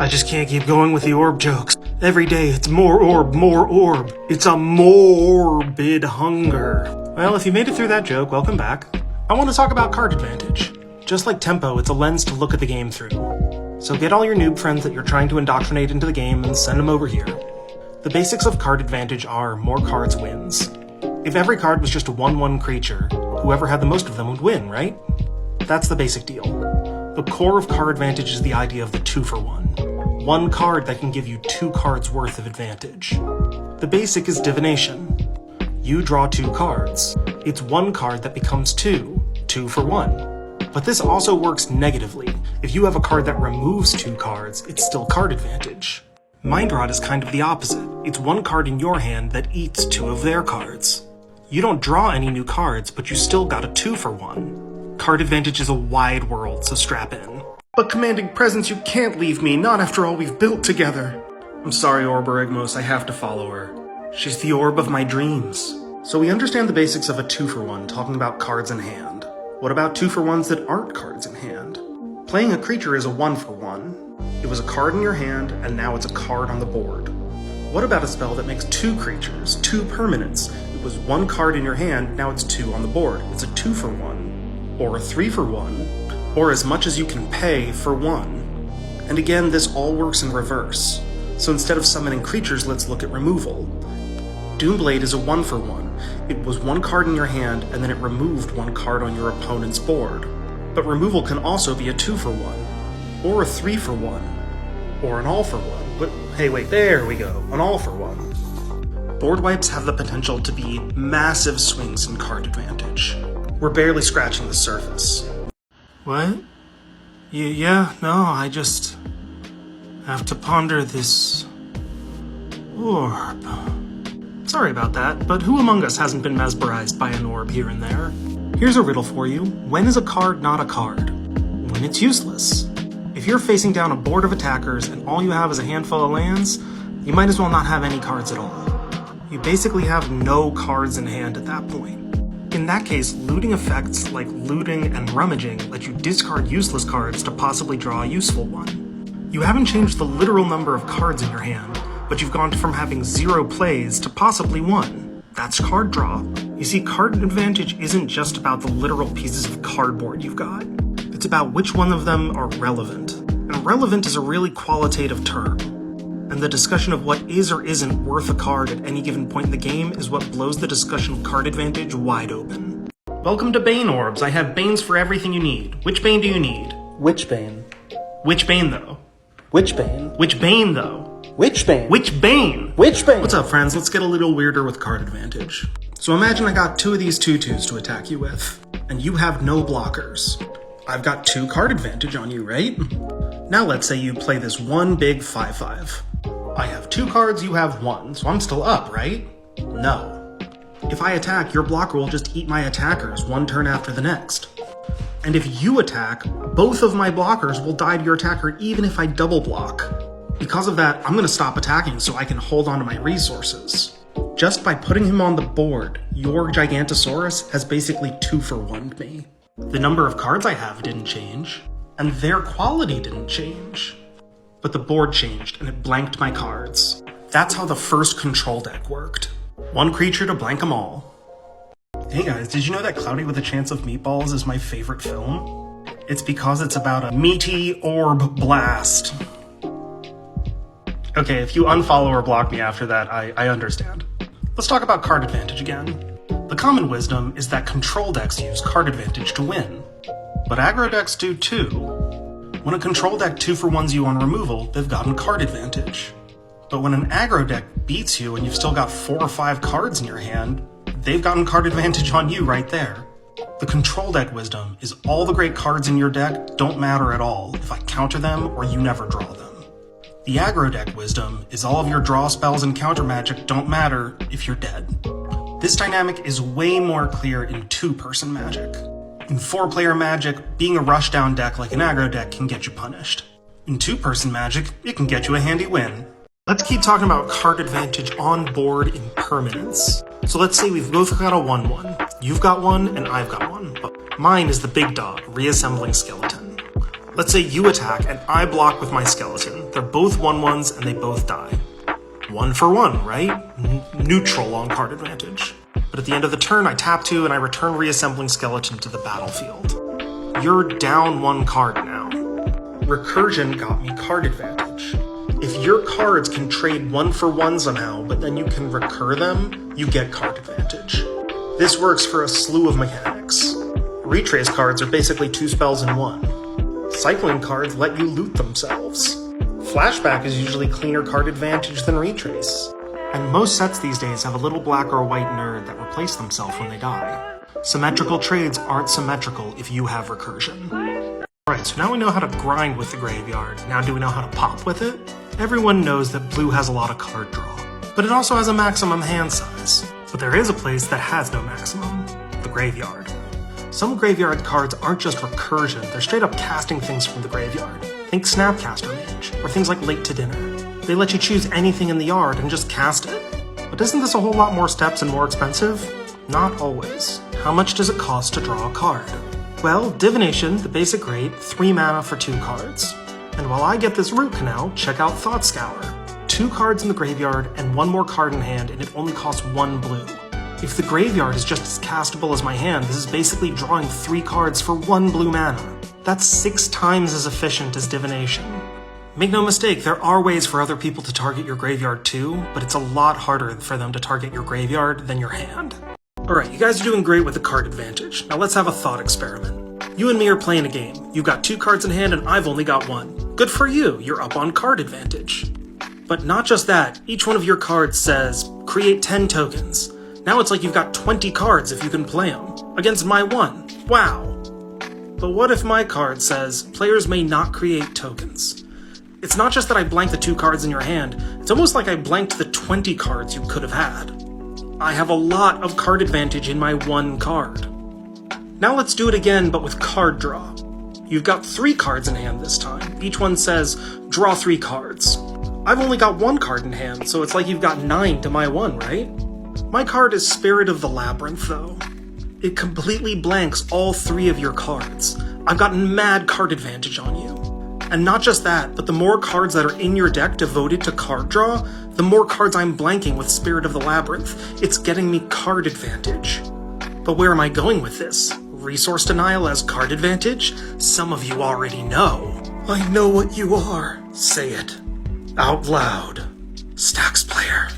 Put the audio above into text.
I just can't keep going with the orb jokes. Every day it's more orb, more orb. It's a morbid hunger. Well, if you made it through that joke, welcome back. I want to talk about card advantage. Just like tempo, it's a lens to look at the game through. So get all your noob friends that you're trying to indoctrinate into the game and send them over here. The basics of card advantage are more cards wins. If every card was just a 1/1 creature, whoever had the most of them would win, right? That's the basic deal. The core of card advantage is the idea of the 2-for-1. One card that can give you 2 cards worth of advantage. The basic is divination. You draw 2 cards. It's 1 card that becomes 2 for 1. But this also works negatively. If you have a card that removes 2 cards, it's still card advantage. Mind Rot is kind of the opposite. It's 1 card in your hand that eats 2 of their cards. You don't draw any new cards, but you still got a 2-for-1. Card advantage is a wide world, so strap in. But Commanding Presence, you can't leave me, not after all we've built together. I'm sorry, Orborigmos, I have to follow her. She's the orb of my dreams. So we understand the basics of a 2-for-1, talking about cards in hand. What about 2-for-1s that aren't cards in hand? Playing a creature is a 1-for-1. It was a card in your hand, and now it's a card on the board. What about a spell that makes 2 creatures, 2 permanents? It was 1 card in your hand, now it's 2 on the board. It's a 2-for-1. Or a 3-for-1. Or as much as you can pay for 1. And again, this all works in reverse. So instead of summoning creatures, let's look at removal. Doomblade is a 1-for-1. It was 1 card in your hand, and then it removed 1 card on your opponent's board. But removal can also be a 2-for-1. Or a 3-for-1. Or an all-for-1. But hey, wait, there we go. An all-for-1. Board wipes have the potential to be massive swings in card advantage. We're barely scratching the surface. What? Yeah, no, I just have to ponder this orb. Sorry about that, but who among us hasn't been mesmerized by an orb here and there? Here's a riddle for you. When is a card not a card? When it's useless. If you're facing down a board of attackers and all you have is a handful of lands, you might as well not have any cards at all. You basically have no cards in hand at that point. In that case, looting effects like looting and rummaging let you discard useless cards to possibly draw a useful one. You haven't changed the literal number of cards in your hand, but you've gone from having 0 plays to possibly 1. That's card draw. You see, card advantage isn't just about the literal pieces of cardboard you've got. It's about which one of them are relevant. And relevant is a really qualitative term. And the discussion of what is or isn't worth a card at any given point in the game is what blows the discussion of card advantage wide open. Welcome to Bane Orbs. I have Banes for everything you need. Which Bane do you need? Which Bane? Which Bane, though? Which Bane? Which Bane, though? Which Bane? Which Bane? Which Bane? What's up, friends? Let's get a little weirder with card advantage. So imagine I got 2 of these 2/2s to attack you with, and you have no blockers. I've got 2 card advantage on you, right? Now let's say you play this one big 5/5. I have 2 cards, you have 1, so I'm still up, right? No. If I attack, your blocker will just eat my attackers 1 turn after the next. And if you attack, both of my blockers will die to your attacker even if I double block. Because of that, I'm going to stop attacking so I can hold on to my resources. Just by putting him on the board, your Gigantosaurus has basically 2-for-1'd me. The number of cards I have didn't change, and their quality didn't change. But the board changed, and it blanked my cards. That's how the first control deck worked. 1 creature to blank them all. Hey guys, did you know that Cloudy with a Chance of Meatballs is my favorite film? It's because it's about a meaty orb blast. Okay, if you unfollow or block me after that, I understand. Let's talk about card advantage again. The common wisdom is that control decks use card advantage to win. But aggro decks do too. When a control deck 2-for-1s you on removal, they've gotten card advantage. But when an aggro deck beats you and you've still got 4 or 5 cards in your hand, they've gotten card advantage on you right there. The control deck wisdom is all the great cards in your deck don't matter at all if I counter them or you never draw them. The aggro deck wisdom is all of your draw spells and counter magic don't matter if you're dead. This dynamic is way more clear in 2-person magic. In 4-player Magic, being a rushdown deck like an aggro deck can get you punished. In 2-person Magic, it can get you a handy win. Let's keep talking about card advantage on board in permanence. So let's say we've both got a 1/1. You've got 1 and I've got 1, but mine is the big dog, reassembling skeleton. Let's say you attack and I block with my skeleton. They're both 1/1s and they both die. 1 for 1, right? Neutral on card advantage. But at the end of the turn, I tap 2 and I return Reassembling Skeleton to the battlefield. You're down 1 card now. Recursion got me card advantage. If your cards can trade 1 for 1 somehow, but then you can recur them, you get card advantage. This works for a slew of mechanics. Retrace cards are basically 2 spells in 1. Cycling cards let you loot themselves. Flashback is usually cleaner card advantage than Retrace. And most sets these days have a little black or white nerd that replace themselves when they die. Symmetrical trades aren't symmetrical if you have Recursion. Alright, so now we know how to grind with the graveyard. Now do we know how to pop with it? Everyone knows that blue has a lot of card draw, but it also has a maximum hand size. But there is a place that has no maximum, the graveyard. Some graveyard cards aren't just Recursion, they're straight up casting things from the graveyard. Think Snapcaster Mage, or things like Late to Dinner. They let you choose anything in the yard and just cast it. But isn't this a whole lot more steps and more expensive? Not always. How much does it cost to draw a card? Well, Divination, the basic rate, 3 mana for 2 cards. And while I get this root canal, check out Thought Scour. 2 cards in the graveyard and 1 more card in hand, and it only costs 1 blue. If the graveyard is just as castable as my hand, this is basically drawing 3 cards for 1 blue mana. That's 6 times as efficient as Divination. Make no mistake, there are ways for other people to target your graveyard too, but it's a lot harder for them to target your graveyard than your hand. Alright, you guys are doing great with the card advantage. Now let's have a thought experiment. You and me are playing a game. You've got 2 cards in hand and I've only got 1. Good for you, you're up on card advantage. But not just that, each one of your cards says, create 10 tokens. Now it's like you've got 20 cards if you can play them, against my 1. Wow. But what if my card says, players may not create tokens? It's not just that I blanked the 2 cards in your hand, it's almost like I blanked the 20 cards you could have had. I have a lot of card advantage in my 1 card. Now let's do it again, but with card draw. You've got 3 cards in hand this time. Each one says, draw 3 cards. I've only got 1 card in hand, so it's like you've got 9 to my 1, right? My card is Spirit of the Labyrinth, though. It completely blanks all 3 of your cards. I've gotten mad card advantage on you. And not just that, but the more cards that are in your deck devoted to card draw, the more cards I'm blanking with Spirit of the Labyrinth. It's getting me card advantage. But where am I going with this? Resource denial as card advantage? Some of you already know. I know what you are. Say it. Out loud. Stacks player.